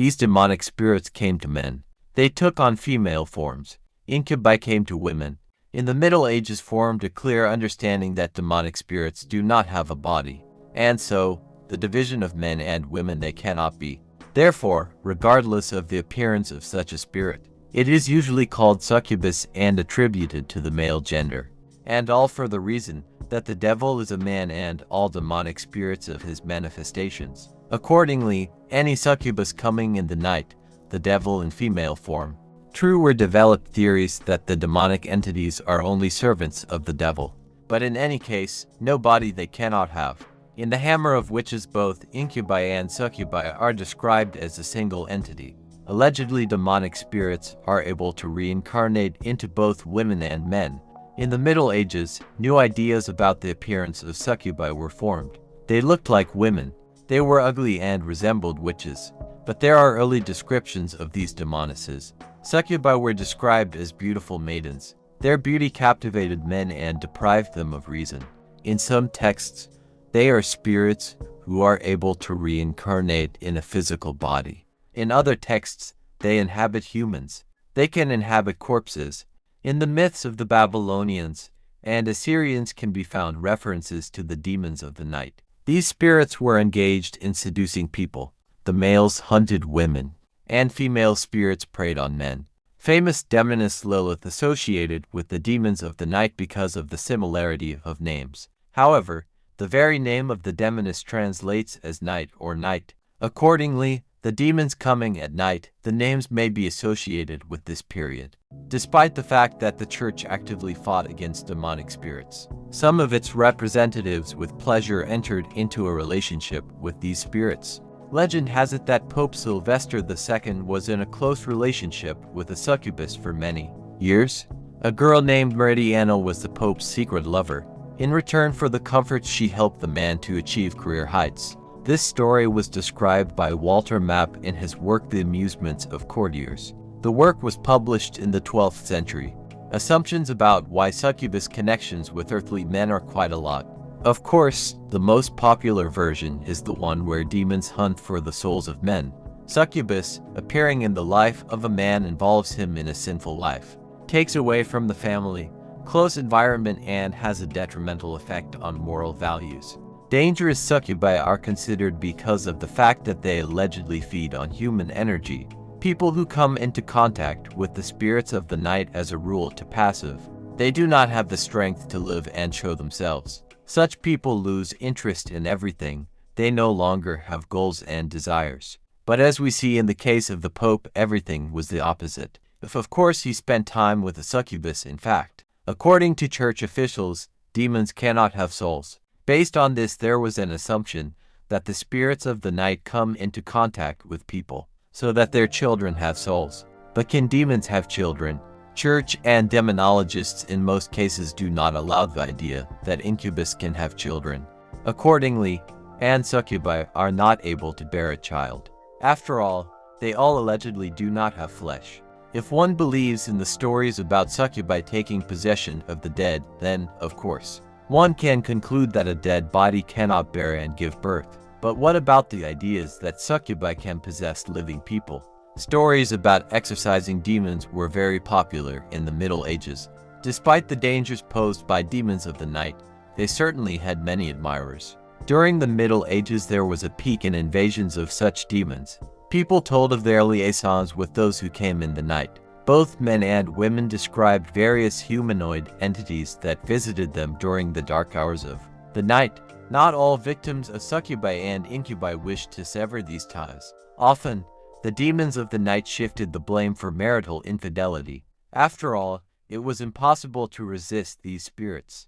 these demonic spirits came to men. They took on female forms. Incubi came to women. In the Middle Ages formed a clear understanding that demonic spirits do not have a body, and so, the division of men and women they cannot be. Therefore, regardless of the appearance of such a spirit, it is usually called succubus and attributed to the male gender. And all for the reason that the devil is a man and all demonic spirits of his manifestations. Accordingly, any succubus coming in the night, the devil in female form. True were developed theories that the demonic entities are only servants of the devil. But in any case, no body they cannot have. In the Hammer of Witches, both incubi and succubi are described as a single entity. Allegedly, demonic spirits are able to reincarnate into both women and men. In the Middle Ages, new ideas about the appearance of succubi were formed. They looked like women. They were ugly and resembled witches. But there are early descriptions of these demonesses. Succubi were described as beautiful maidens. Their beauty captivated men and deprived them of reason. In some texts, they are spirits who are able to reincarnate in a physical body. In other texts, they inhabit humans. They can inhabit corpses. In the myths of the Babylonians and Assyrians can be found references to the demons of the night. These spirits were engaged in seducing people. The males hunted women, and female spirits preyed on men. Famous demoness Lilith associated with the demons of the night because of the similarity of names. However, the very name of the demoness translates as night or night. Accordingly, the demons coming at night, the names may be associated with this period. Despite the fact that the Church actively fought against demonic spirits, some of its representatives with pleasure entered into a relationship with these spirits. Legend has it that Pope Sylvester the Second was in a close relationship with a succubus for many years. A girl named Meridiana was the Pope's secret lover. In return for the comfort, she helped the man to achieve career heights. This story was described by Walter Map in his work The Amusements of Courtiers. The work was published in the 12th century. Assumptions about why succubus connections with earthly men are quite a lot. Of course, the most popular version is the one where demons hunt for the souls of men. Succubus, appearing in the life of a man, involves him in a sinful life, takes away from the family, close environment, and has a detrimental effect on moral values. Dangerous succubi are considered because of the fact that they allegedly feed on human energy. People who come into contact with the spirits of the night as a rule to passive. They do not have the strength to live and show themselves. Such people lose interest in everything. They no longer have goals and desires. But as we see in the case of the Pope, everything was the opposite. If of course he spent time with a succubus, in fact. According to church officials, demons cannot have souls. Based on this, there was an assumption that the spirits of the night come into contact with people, so that their children have souls. But can demons have children? Church and demonologists in most cases do not allow the idea that incubus can have children. Accordingly, and succubi are not able to bear a child. After all, they all allegedly do not have flesh. If one believes in the stories about succubi taking possession of the dead, then, of course, one can conclude that a dead body cannot bear and give birth. But what about the ideas that succubi can possess living people? Stories about exorcising demons were very popular in the Middle Ages. Despite the dangers posed by demons of the night, they certainly had many admirers. During the Middle Ages, there was a peak in invasions of such demons. People told of their liaisons with those who came in the night. Both men and women described various humanoid entities that visited them during the dark hours of the night. Not all victims of succubi and incubi wished to sever these ties. Often, the demons of the night shifted the blame for marital infidelity. After all, it was impossible to resist these spirits.